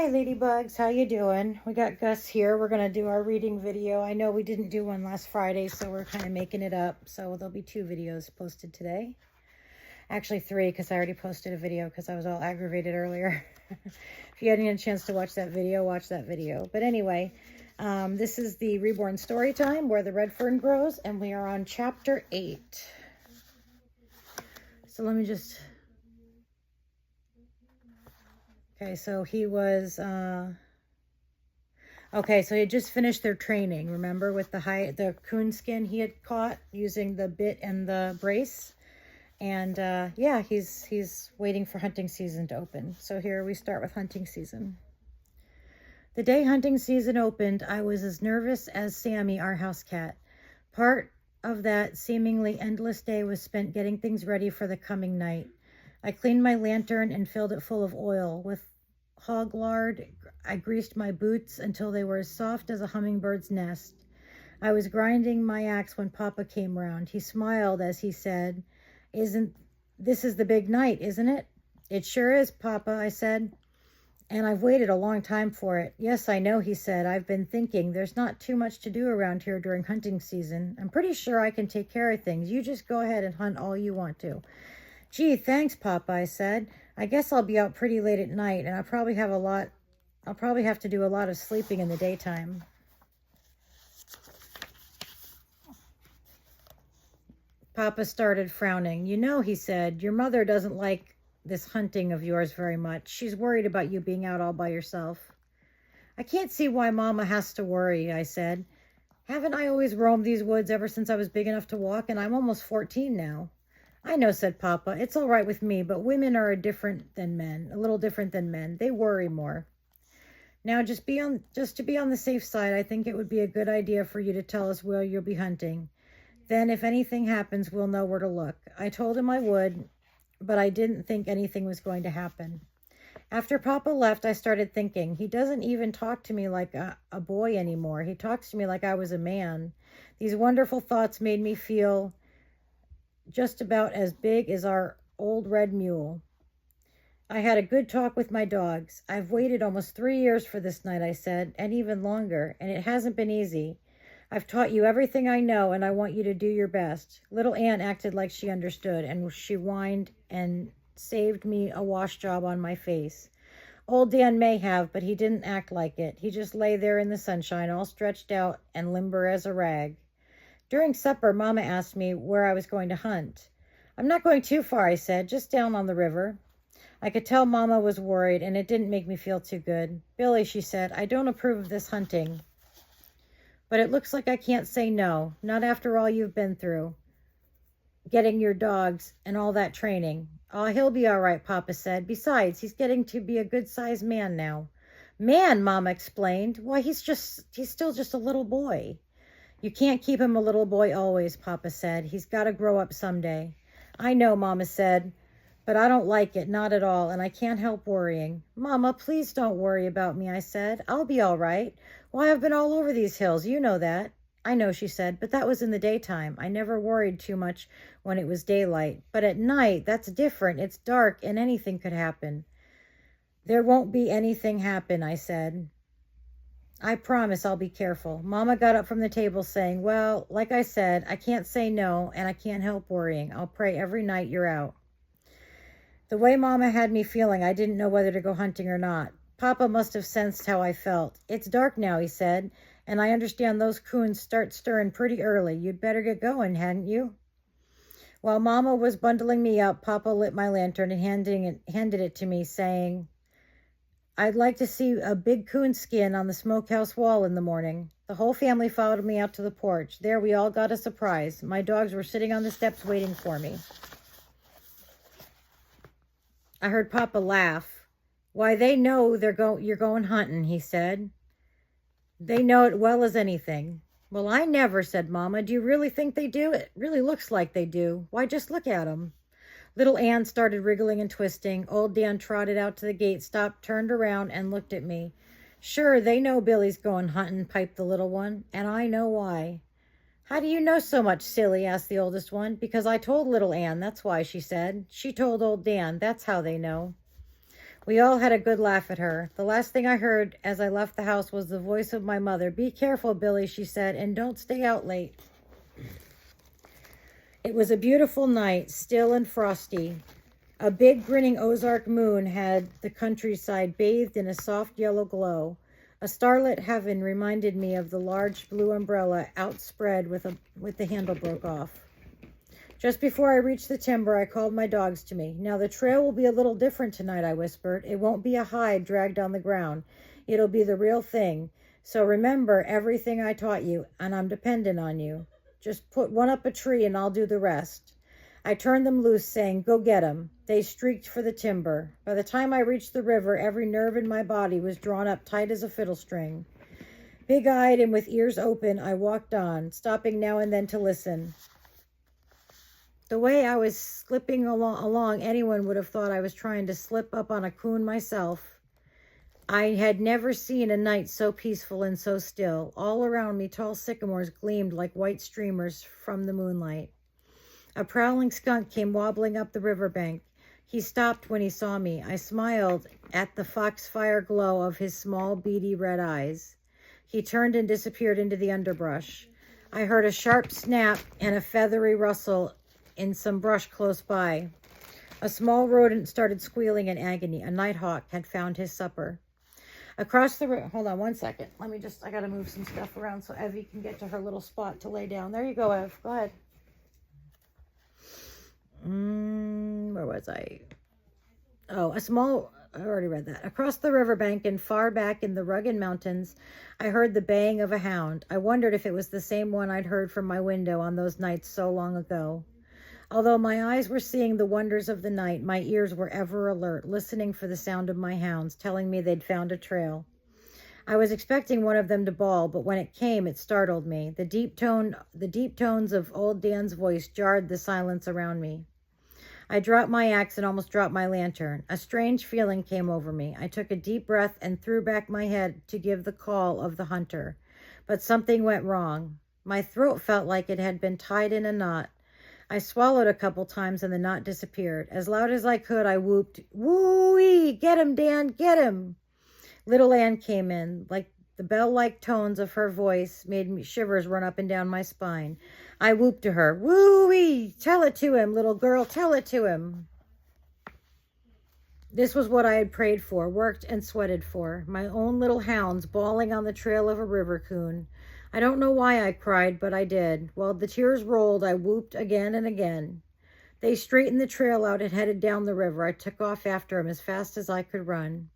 Hi ladybugs, how you doing? We got Gus here. We're gonna do our reading video. I know we didn't do one last Friday, so we're kind of making it up. So there'll be 2 videos posted today. Actually 3, because I already posted a video because I was all aggravated earlier. If you hadn't had a chance to watch that video, watch that video. But anyway, this is the Reborn story time where the red fern grows, and we are on chapter 8. So let me just... Okay, so he was, okay, so he had just finished their training, remember, with the coon skin he had caught using the bit and the brace. And, yeah, he's waiting for hunting season to open. So here we start with hunting season. The day hunting season opened, I was as nervous as Sammy, our house cat. Part of that seemingly endless day was spent getting things ready for the coming night. I cleaned my lantern and filled it full of oil. With hog lard, I greased my boots until they were as soft as a hummingbird's nest. I was grinding my axe when Papa came round. He smiled as he said, This is the big night, isn't it?" "It sure is, Papa," I said. "And I've waited a long time for it." "Yes, I know," he said. "I've been thinking there's not too much to do around here during hunting season. I'm pretty sure I can take care of things. You just go ahead and hunt all you want to." "Gee, thanks, Papa," I said. "I guess I'll be out pretty late at night, and I'll probably have to do a lot of sleeping in the daytime." Papa started frowning. "You know," he said, "your mother doesn't like this hunting of yours very much. She's worried about you being out all by yourself." "I can't see why Mama has to worry," I said. "Haven't I always roamed these woods ever since I was big enough to walk, and I'm almost 14 now." "I know," said Papa. "It's all right with me, but women are a little different than men. They worry more. Now, just to be on the safe side, I think it would be a good idea for you to tell us where you'll be hunting. Then, if anything happens, we'll know where to look." I told him I would, but I didn't think anything was going to happen. After Papa left, I started thinking, he doesn't even talk to me like a boy anymore. He talks to me like I was a man. These wonderful thoughts made me feel just about as big as our old red mule. I had a good talk with my dogs. "I've waited almost 3 years for this night," I said, "and even longer, and it hasn't been easy. I've taught you everything I know, and I want you to do your best." Little Ann acted like she understood, and she whined and saved me a wash job on my face. Old Dan may have, but he didn't act like it. He just lay there in the sunshine, all stretched out and limber as a rag. During supper, Mama asked me where I was going to hunt. "I'm not going too far," I said, "just down on the river." I could tell Mama was worried, and it didn't make me feel too good. "Billy," she said, "I don't approve of this hunting, but it looks like I can't say no, not after all you've been through, getting your dogs and all that training." "Oh, he'll be all right," Papa said. "Besides, he's getting to be a good-sized man now." "Man," Mama explained. "Why, he's still just a little boy." "You can't keep him a little boy always," Papa said. "He's got to grow up someday." "I know," Mama said, "but I don't like it, not at all, and I can't help worrying." "Mama, please don't worry about me," I said. "I'll be all right. Why, I've been all over these hills. You know that." "I know," she said, "but that was in the daytime. I never worried too much when it was daylight. But at night, that's different. It's dark, and anything could happen." "There won't be anything happen," I said. "I promise I'll be careful." Mama got up from the table saying, "Well, like I said, I can't say no, and I can't help worrying. I'll pray every night you're out." The way Mama had me feeling, I didn't know whether to go hunting or not. Papa must have sensed how I felt. "It's dark now," he said, "and I understand those coons start stirring pretty early. You'd better get going, hadn't you?" While Mama was bundling me up, Papa lit my lantern and handed it to me, saying, "I'd like to see a big coon skin on the smokehouse wall in the morning." The whole family followed me out to the porch. There we all got a surprise. My dogs were sitting on the steps waiting for me. I heard Papa laugh. "Why, they know you're going hunting," he said. "They know it well as anything." "Well, I never," said Mama. "Do you really think they do? It really looks like they do. Why, just look at them." Little Ann started wriggling and twisting. Old Dan trotted out to the gate, stopped, turned around, and looked at me. "Sure, they know Billy's going hunting," piped the little one, "and I know why." "How do you know so much, silly?" asked the oldest one. "Because I told little Ann, that's why," she said. "She told old Dan, that's how they know." We all had a good laugh at her. The last thing I heard as I left the house was the voice of my mother. "Be careful, Billy," she said, "and don't stay out late." It was a beautiful night, still and frosty. A big grinning Ozark moon had the countryside bathed in a soft yellow glow. A starlit heaven reminded me of the large blue umbrella outspread with the handle broke off. Just before I reached the timber, I called my dogs to me. "Now the trail will be a little different tonight," I whispered. "It won't be a hide dragged on the ground. It'll be the real thing. So remember everything I taught you, and I'm dependent on you. Just put one up a tree and I'll do the rest." I turned them loose, saying, "Go get 'em." They streaked for the timber. By the time I reached the river, every nerve in my body was drawn up tight as a fiddle string. Big-eyed and with ears open, I walked on, stopping now and then to listen. The way I was slipping along, anyone would have thought I was trying to slip up on a coon myself. I had never seen a night so peaceful and so still. All around me, tall sycamores gleamed like white streamers from the moonlight. A prowling skunk came wobbling up the riverbank. He stopped when he saw me. I smiled at the foxfire glow of his small, beady red eyes. He turned and disappeared into the underbrush. I heard a sharp snap and a feathery rustle in some brush close by. A small rodent started squealing in agony. A nighthawk had found his supper. Across the river, hold on one second. I gotta move some stuff around so Evie can get to her little spot to lay down. There you go, Ev. Go ahead. Where was I? Oh, I already read that. Across the riverbank and far back in the rugged mountains, I heard the baying of a hound. I wondered if it was the same one I'd heard from my window on those nights so long ago. Although my eyes were seeing the wonders of the night, my ears were ever alert, listening for the sound of my hounds, telling me they'd found a trail. I was expecting one of them to bawl, but when it came, it startled me. The deep tones of old Dan's voice jarred the silence around me. I dropped my axe and almost dropped my lantern. A strange feeling came over me. I took a deep breath and threw back my head to give the call of the hunter. But something went wrong. My throat felt like it had been tied in a knot. I swallowed a couple times and the knot disappeared. As loud as I could, I whooped, "Woo-wee! Get him, Dan! Get him!" Little Ann came in. Like the bell-like tones of her voice made me shivers run up and down my spine. I whooped to her, "Woo-wee! Tell it to him, little girl, tell it to him." This was what I had prayed for, worked and sweated for. My own little hounds bawling on the trail of a river coon. I don't know why I cried, but I did. While the tears rolled, I whooped again and again. They straightened the trail out and headed down the river. I took off after him as fast as I could run.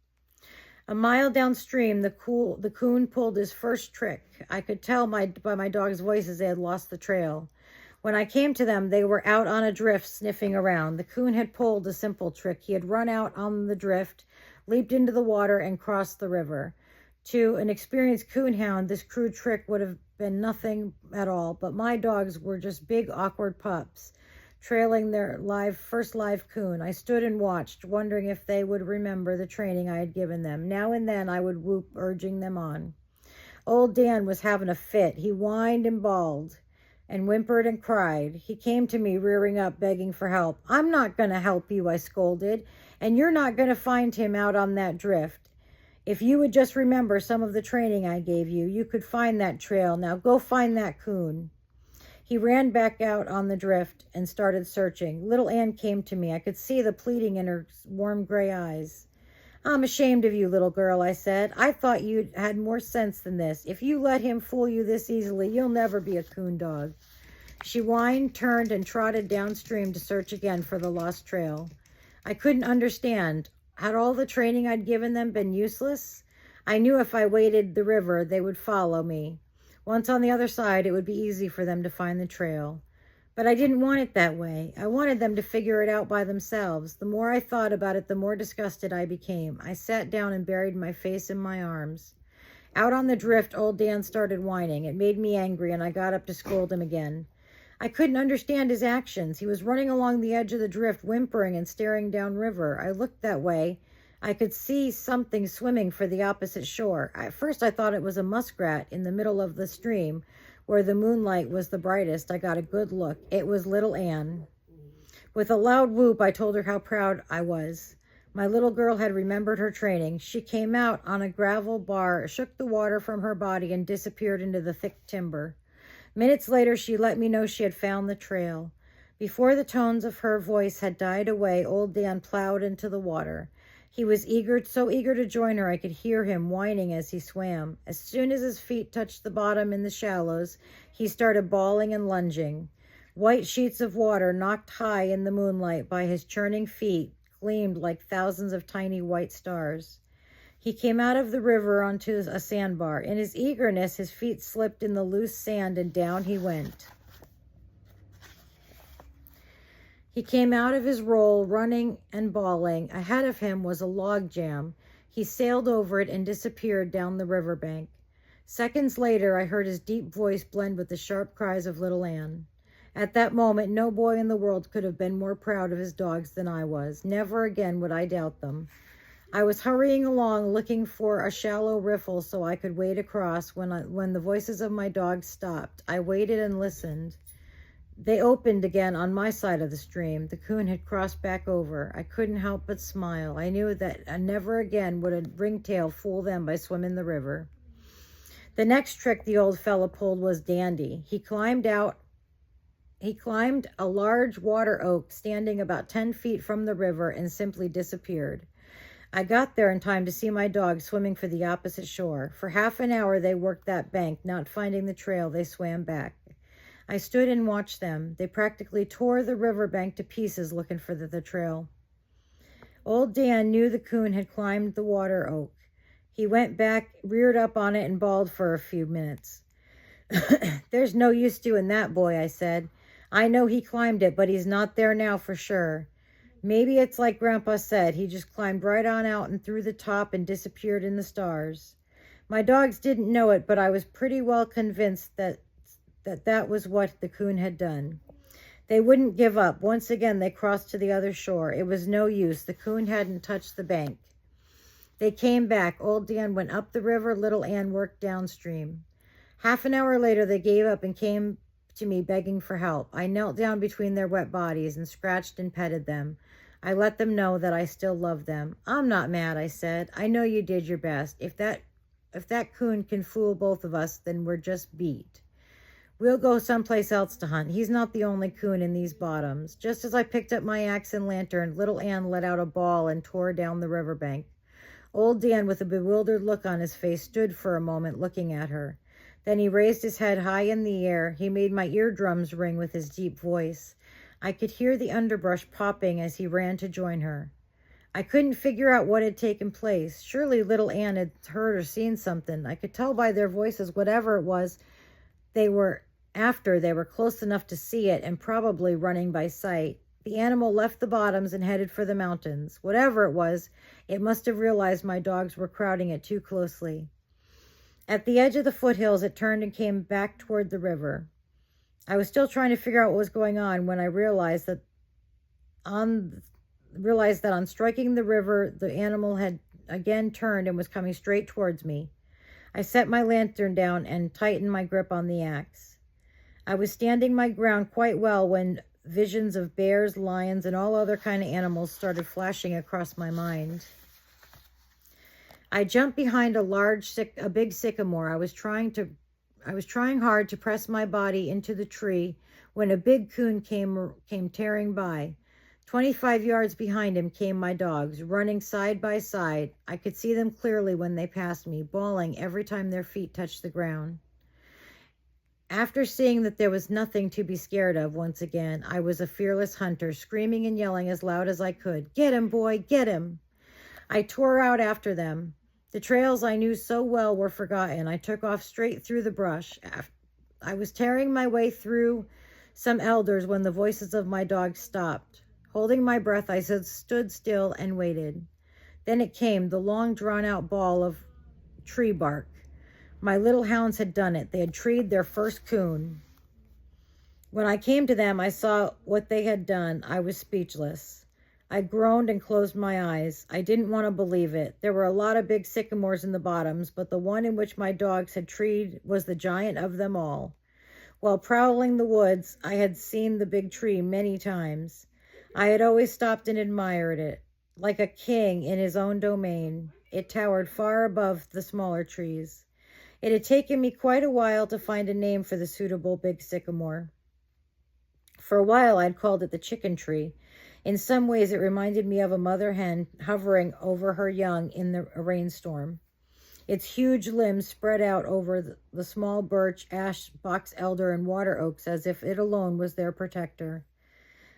A mile downstream, the coon pulled his first trick. I could tell by my dogs' voices they had lost the trail. When I came to them, they were out on a drift sniffing around. The coon had pulled a simple trick. He had run out on the drift, leaped into the water, and crossed the river. To an experienced coonhound, this crude trick would have been nothing at all, but my dogs were just big, awkward pups, trailing their first live coon. I stood and watched, wondering if they would remember the training I had given them. Now and then I would whoop, urging them on. Old Dan was having a fit. He whined and bawled and whimpered and cried. He came to me, rearing up, begging for help. "I'm not going to help you," I scolded, "and you're not going to find him out on that drift. If you would just remember some of the training I gave you, you could find that trail. Now go find that coon." He ran back out on the drift and started searching. Little Ann came to me. I could see the pleading in her warm gray eyes. "I'm ashamed of you, little girl," I said. "I thought you had more sense than this. If you let him fool you this easily, you'll never be a coon dog." She whined, turned, and trotted downstream to search again for the lost trail. I couldn't understand. Had all the training I'd given them been useless? I knew if I waded the river, they would follow me. Once on the other side, it would be easy for them to find the trail. But I didn't want it that way. I wanted them to figure it out by themselves. The more I thought about it, the more disgusted I became. I sat down and buried my face in my arms. Out on the drift, old Dan started whining. It made me angry, and I got up to scold him again. I couldn't understand his actions. He was running along the edge of the drift, whimpering and staring downriver. I looked that way. I could see something swimming for the opposite shore. At first I thought it was a muskrat in the middle of the stream, where the moonlight was the brightest. I got a good look. It was little Ann. With a loud whoop, I told her how proud I was. My little girl had remembered her training. She came out on a gravel bar, shook the water from her body, and disappeared into the thick timber. Minutes later, she let me know she had found the trail. Before the tones of her voice had died away, old Dan plowed into the water. He was so eager to join her, I could hear him whining as he swam. As soon as his feet touched the bottom in the shallows, he started bawling and lunging. White sheets of water, knocked high in the moonlight by his churning feet, gleamed like thousands of tiny white stars. He came out of the river onto a sandbar. In his eagerness, his feet slipped in the loose sand and down he went. He came out of his roll, running and bawling. Ahead of him was a log jam. He sailed over it and disappeared down the riverbank. Seconds later, I heard his deep voice blend with the sharp cries of little Ann. At that moment, no boy in the world could have been more proud of his dogs than I was. Never again would I doubt them. I was hurrying along, looking for a shallow riffle so I could wade across when the voices of my dogs stopped. I waited and listened. They opened again on my side of the stream. The coon had crossed back over. I couldn't help but smile. I knew that never again would a ringtail fool them by swimming the river. The next trick the old fellow pulled was dandy. He climbed a large water oak standing about 10 feet from the river and simply disappeared. I got there in time to see my dogs swimming for the opposite shore. For half an hour they worked that bank. Not finding the trail, they swam back. I stood and watched them. They practically tore the riverbank to pieces looking for the trail. Old Dan knew the coon had climbed the water oak. He went back, reared up on it, and bawled for a few minutes. "There's no use doing that, boy," I said. "I know he climbed it, but he's not there now for sure. Maybe it's like Grandpa said, he just climbed right on out and through the top and disappeared in the stars." My dogs didn't know it, but I was pretty well convinced that was what the coon had done. They wouldn't give up. Once again, they crossed to the other shore. It was no use. The coon hadn't touched the bank. They came back. Old Dan went up the river. Little Ann worked downstream. Half an hour later, they gave up and came to me begging for help. I knelt down between their wet bodies and scratched and petted them. I let them know that I still loved them. "I'm not mad," I said. "I know you did your best. If that coon can fool both of us, then we're just beat. We'll go someplace else to hunt. He's not the only coon in these bottoms." Just as I picked up my axe and lantern, little Ann let out a bawl and tore down the riverbank. Old Dan, with a bewildered look on his face, stood for a moment looking at her. Then he raised his head high in the air. He made my eardrums ring with his deep voice. I could hear the underbrush popping as he ran to join her. I couldn't figure out what had taken place. Surely little Ann had heard or seen something. I could tell by their voices, whatever it was they were after, they were close enough to see it and probably running by sight. The animal left the bottoms and headed for the mountains. Whatever it was, it must have realized my dogs were crowding it too closely. At the edge of the foothills, it turned and came back toward the river. I was still trying to figure out what was going on when I realized that on striking the river, the animal had again turned and was coming straight towards me. I set my lantern down and tightened my grip on the axe. I was standing my ground quite well when visions of bears, lions, and all other kind of animals started flashing across my mind. I jumped behind a big sycamore. I was trying hard to press my body into the tree when a big coon came tearing by. 25 yards behind him came my dogs, running side by side. I could see them clearly when they passed me, bawling every time their feet touched the ground. After seeing that there was nothing to be scared of once again, I was a fearless hunter, screaming and yelling as loud as I could. "Get him, boy, get him!" I tore out after them. The trails I knew so well were forgotten. I took off straight through the brush. I was tearing my way through some elders when the voices of my dogs stopped. Holding my breath, I stood still and waited. Then it came, the long drawn-out bawl of tree bark. My little hounds had done it. They had treed their first coon. When I came to them, I saw what they had done. I was speechless. I groaned and closed my eyes. I didn't want to believe it. There were a lot of big sycamores in the bottoms, but the one in which my dogs had treed was the giant of them all. While prowling the woods, I had seen the big tree many times. I had always stopped and admired it. like a king in his own domain. It towered far above the smaller trees. It had taken me quite a while to find a name for the suitable big sycamore. For a while, I'd called it the chicken tree. In some ways, it reminded me of a mother hen hovering over her young in a rainstorm. Its huge limbs spread out over the small birch, ash, box elder, and water oaks as if it alone was their protector.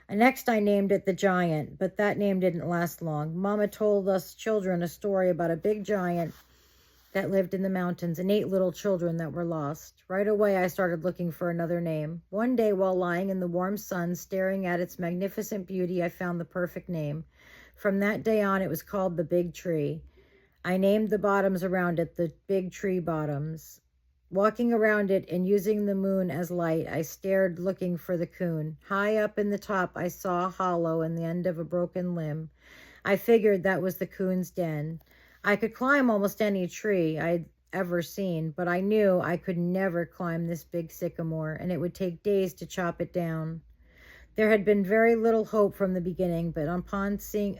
Next, I named it the giant, but that name didn't last long. Mama told us children a story about a big giant that lived in the mountains and 8 little children that were lost. Right away, I started looking for another name. One day, while lying in the warm sun, staring at its magnificent beauty, I found the perfect name. From that day on, it was called the Big Tree. I named the bottoms around it the Big Tree Bottoms. Walking around it and using the moon as light, I stared looking for the coon. High up in the top, I saw a hollow in the end of a broken limb. I figured that was the coon's den. I could climb almost any tree I'd ever seen, but I knew I could never climb this big sycamore, and it would take days to chop it down. There had been very little hope from the beginning, but upon seeing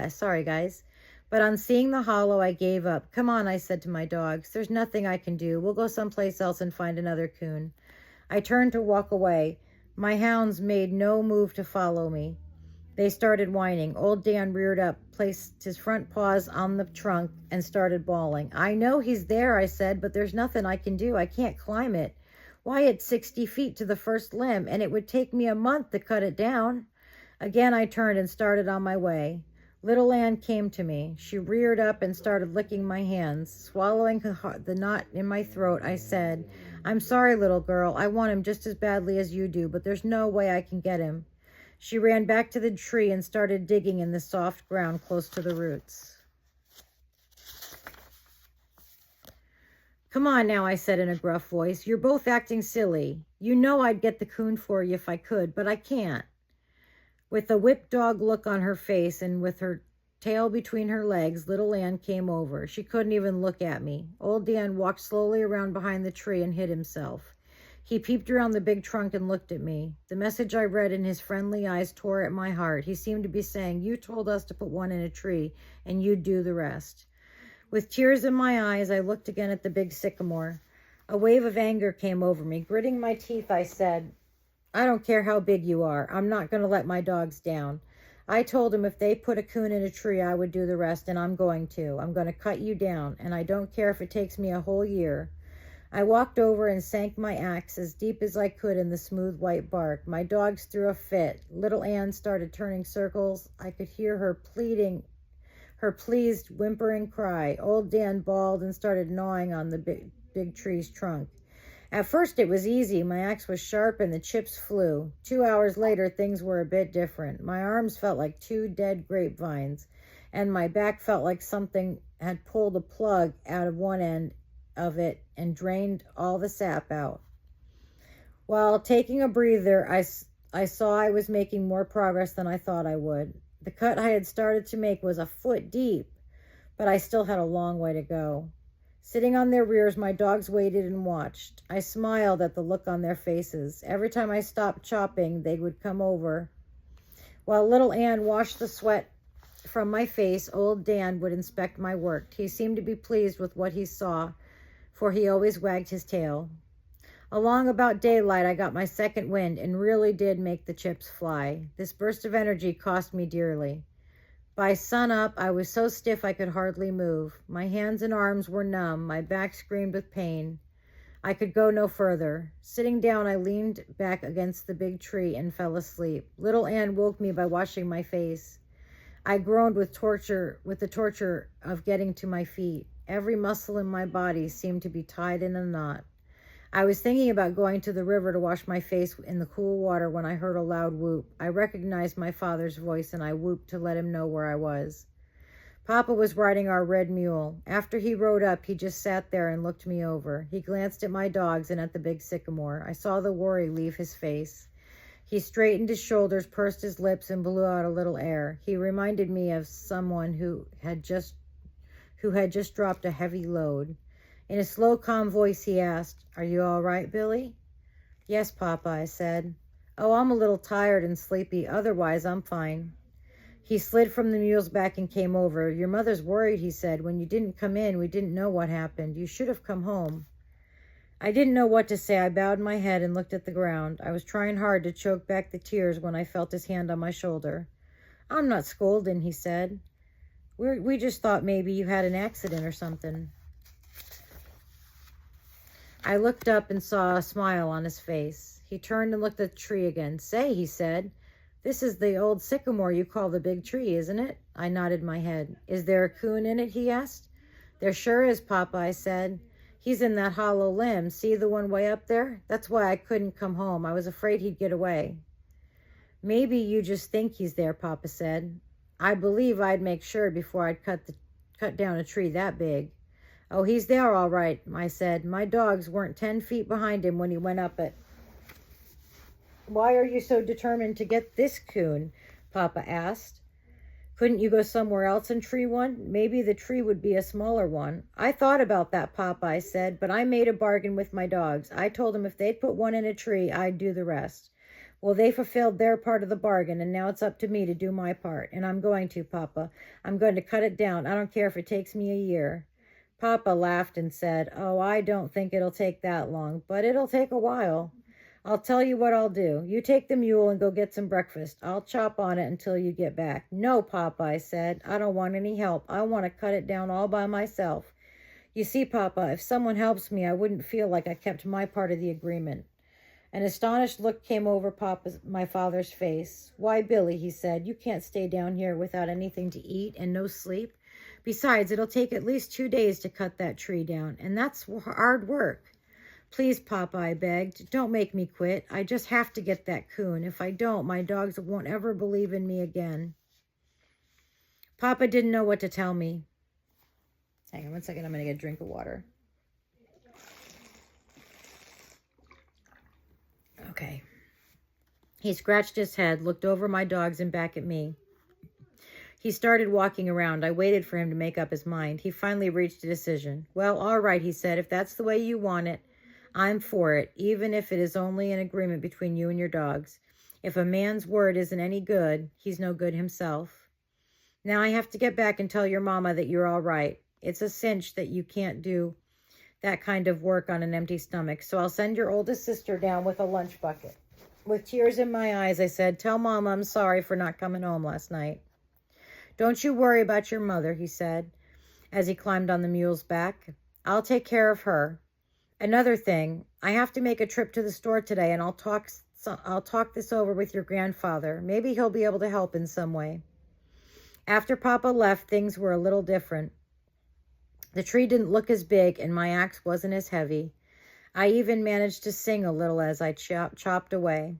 sorry guys. But on seeing the hollow, I gave up. Come on, I said to my dogs. There's nothing I can do. We'll go someplace else and find another coon. I turned to walk away. My hounds made no move to follow me. They started whining. Old Dan reared up, placed his front paws on the trunk, and started bawling. I know he's there, I said, but there's nothing I can do. I can't climb it. Why, it's 60 feet to the first limb, and it would take me a month to cut it down. Again, I turned and started on my way. Little Ann came to me. She reared up and started licking my hands. Swallowing the knot in my throat, I said, I'm sorry, little girl. I want him just as badly as you do, but there's no way I can get him. She ran back to the tree and started digging in the soft ground close to the roots. Come on now, I said in a gruff voice. You're both acting silly. You know I'd get the coon for you if I could, but I can't. With a whipped dog look on her face and with her tail between her legs, little Ann came over. She couldn't even look at me. Old Dan walked slowly around behind the tree and hid himself. He peeped around the big trunk and looked at me. The message I read in his friendly eyes tore at my heart. He seemed to be saying, you told us to put one in a tree, and you'd do the rest. With tears in my eyes, I looked again at the big sycamore. A wave of anger came over me. Gritting my teeth, I said, I don't care how big you are. I'm not going to let my dogs down. I told him if they put a coon in a tree, I would do the rest, and I'm going to. I'm going to cut you down, and I don't care if it takes me a whole year. I walked over and sank my axe as deep as I could in the smooth white bark. My dogs threw a fit. Little Ann started turning circles. I could hear her pleased whimpering cry. Old Dan bawled and started gnawing on the big tree's trunk. At first it was easy. My axe was sharp and the chips flew. 2 hours later, things were a bit different. My arms felt like 2 dead grapevines, and my back felt like something had pulled a plug out of one end of it and drained all the sap out. While taking a breather, I saw I was making more progress than I thought I would. The cut I had started to make was a foot deep, but I still had a long way to go. Sitting on their rears, my dogs waited and watched. I smiled at the look on their faces. Every time I stopped chopping, they would come over. While little Ann washed the sweat from my face, old Dan would inspect my work. He seemed to be pleased with what he saw, for he always wagged his tail. Along about daylight, I got my second wind and really did make the chips fly. This burst of energy cost me dearly. By sunup, I was so stiff I could hardly move. My hands and arms were numb. My back screamed with pain. I could go no further. Sitting down, I leaned back against the big tree and fell asleep. Little Ann woke me by washing my face. I groaned with the torture of getting to my feet. Every muscle in my body seemed to be tied in a knot. I was thinking about going to the river to wash my face in the cool water when I heard a loud whoop. I recognized my father's voice, and I whooped to let him know where I was. Papa was riding our red mule. After he rode up, he just sat there and looked me over. He glanced at my dogs and at the big sycamore. I saw the worry leave his face. He straightened his shoulders, pursed his lips, and blew out a little air. He reminded me of someone who had just dropped a heavy load. In a slow, calm voice, he asked, "Are you all right, Billy?" "Yes, Papa," I said. "Oh, I'm a little tired and sleepy. Otherwise, I'm fine." He slid from the mule's back and came over. Your mother's worried, he said. When you didn't come in, we didn't know what happened. You should have come home. I didn't know what to say. I bowed my head and looked at the ground. I was trying hard to choke back the tears when I felt his hand on my shoulder. I'm not scolding, he said. We just thought maybe you had an accident or something. I looked up and saw a smile on his face. He turned and looked at the tree again. Say, he said, this is the old sycamore you call the big tree, isn't it? I nodded my head. Is there a coon in it, he asked. There sure is, Papa, I said. He's in that hollow limb. See the one way up there? That's why I couldn't come home. I was afraid he'd get away. Maybe you just think he's there, Papa said. I believe I'd make sure before I'd cut down a tree that big. Oh, he's there all right, I said. My dogs weren't 10 feet behind him when he went up it. Why are you so determined to get this coon? Papa asked. Couldn't you go somewhere else and tree one? Maybe the tree would be a smaller one. I thought about that, Papa, I said, but I made a bargain with my dogs. I told them if they'd put one in a tree, I'd do the rest. Well, they fulfilled their part of the bargain, and now it's up to me to do my part. And I'm going to, Papa. I'm going to cut it down. I don't care if it takes me a year. Papa laughed and said, Oh, I don't think it'll take that long, but it'll take a while. I'll tell you what I'll do. You take the mule and go get some breakfast. I'll chop on it until you get back. No, Papa, I said. I don't want any help. I want to cut it down all by myself. You see, Papa, if someone helps me, I wouldn't feel like I kept my part of the agreement. An astonished look came over my father's face. Why, Billy, he said, you can't stay down here without anything to eat and no sleep. Besides, it'll take at least 2 days to cut that tree down, and that's hard work. Please, Papa, I begged, don't make me quit. I just have to get that coon. If I don't, my dogs won't ever believe in me again. Papa didn't know what to tell me. Hang on 1 second, I'm going to get a drink of water. Okay. He scratched his head, looked over my dogs and back at me. He started walking around. I waited for him to make up his mind. He finally reached a decision. Well, all right, he said, if that's the way you want it, I'm for it, even if it is only an agreement between you and your dogs. If a man's word isn't any good, he's no good himself. Now I have to get back and tell your mama that you're all right. It's a cinch that you can't do that kind of work on an empty stomach, so I'll send your oldest sister down with a lunch bucket. With tears in my eyes, I said, tell Mama I'm sorry for not coming home last night. Don't you worry about your mother, he said, as he climbed on the mule's back. I'll take care of her. Another thing, I have to make a trip to the store today, and I'll talk this over with your grandfather. Maybe he'll be able to help in some way. After Papa left, things were a little different. The tree didn't look as big, and my axe wasn't as heavy. I even managed to sing a little as I chopped away.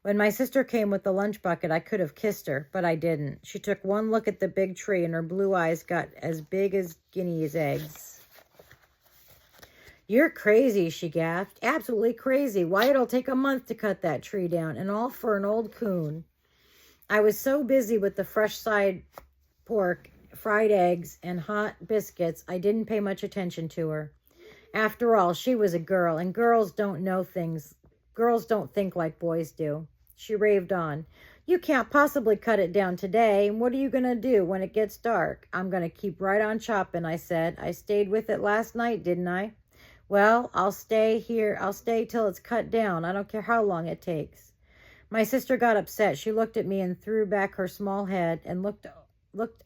When my sister came with the lunch bucket, I could have kissed her, but I didn't. She took one look at the big tree, and her blue eyes got as big as guinea's eggs. You're crazy, she gasped. Absolutely crazy. Why, it'll take a month to cut that tree down, and all for an old coon. I was so busy with the fresh side pork, fried eggs, and hot biscuits, I didn't pay much attention to her. After all, she was a girl, and girls don't know things. Girls don't think like boys do. She raved on. You can't possibly cut it down today. What are you going to do when it gets dark? I'm going to keep right on chopping, I said. I stayed with it last night, didn't I? Well, I'll stay here. I'll stay till it's cut down. I don't care how long it takes. My sister got upset. She looked at me and threw back her small head and looked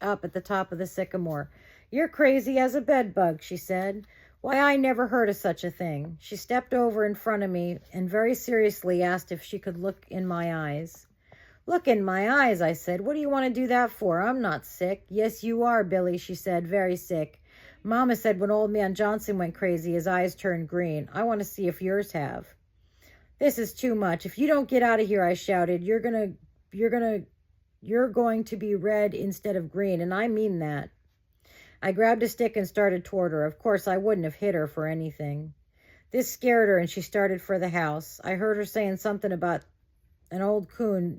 up at the top of the sycamore. You're crazy as a bedbug, she said. Why, I never heard of such a thing. She stepped over in front of me and very seriously asked if she could look in my eyes. Look in my eyes, I said. What do you want to do that for? I'm not sick. Yes, you are, Billy, she said, very sick. Mama said when old man Johnson went crazy, his eyes turned green. I want to see if yours have. This is too much. If you don't get out of here, I shouted, you're going to be red instead of green, and I mean that. I grabbed a stick and started toward her. Of course, I wouldn't have hit her for anything. This scared her, and she started for the house. I heard her saying something about an old coon.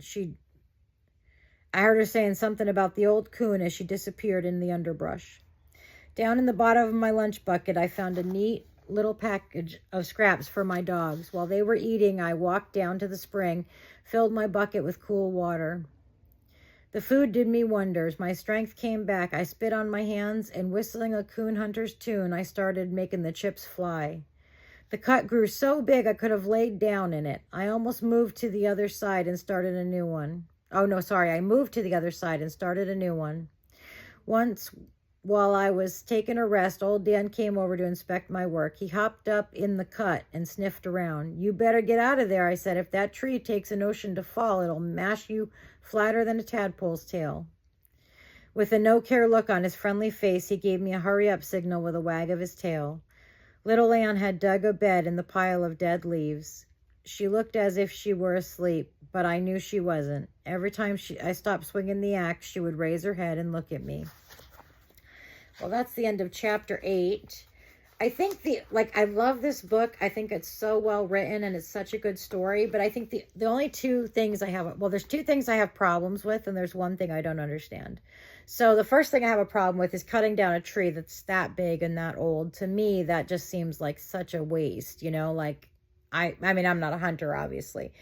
I heard her saying something about the old coon as she disappeared in the underbrush. Down in the bottom of my lunch bucket, I found a neat little package of scraps for my dogs. While they were eating, I walked down to the spring, filled my bucket with cool water. The food did me wonders. My strength came back. I spit on my hands, and whistling a coon hunter's tune, I started making the chips fly. The cut grew so big I could have laid down in it. I almost moved to the other side and started a new one. Oh, no, sorry. I moved to the other side and started a new one. Once, while I was taking a rest, old Dan came over to inspect my work. He hopped up in the cut and sniffed around. You better get out of there, I said. If that tree takes a notion to fall, it'll mash you flatter than a tadpole's tail. With a no-care look on his friendly face, he gave me a hurry-up signal with a wag of his tail. Little Ann had dug a bed in the pile of dead leaves. She looked as if she were asleep, but I knew she wasn't. Every time I stopped swinging the axe, she would raise her head and look at me. Well, that's the end of chapter 8. I think I love this book. I think it's so well written and it's such a good story. But I think the only two things I have, well, there's two things I have problems with, and there's one thing I don't understand. So the first thing I have a problem with is cutting down a tree that's that big and that old. To me, that just seems like such a waste, like I mean, I'm not a hunter, obviously,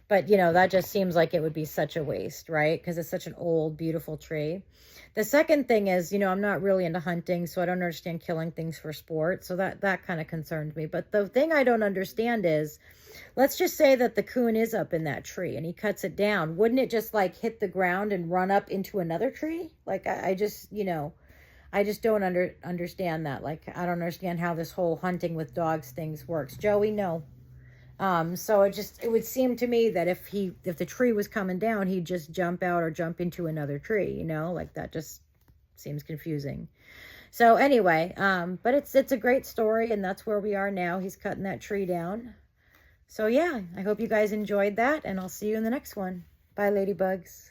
but that just seems like it would be such a waste, right? Because it's such an old, beautiful tree. The second thing is, I'm not really into hunting, so I don't understand killing things for sport. So that kind of concerns me. But the thing I don't understand is, let's just say that the coon is up in that tree and he cuts it down. Wouldn't it just hit the ground and run up into another tree? I just, I just don't understand that. I don't understand how this whole hunting with dogs things works. Joey, no. So it would seem to me that if the tree was coming down, he'd just jump out or jump into another tree, that just seems confusing. So anyway, but it's a great story, and that's where we are now. He's cutting that tree down. So yeah, I hope you guys enjoyed that, and I'll see you in the next one. Bye, ladybugs.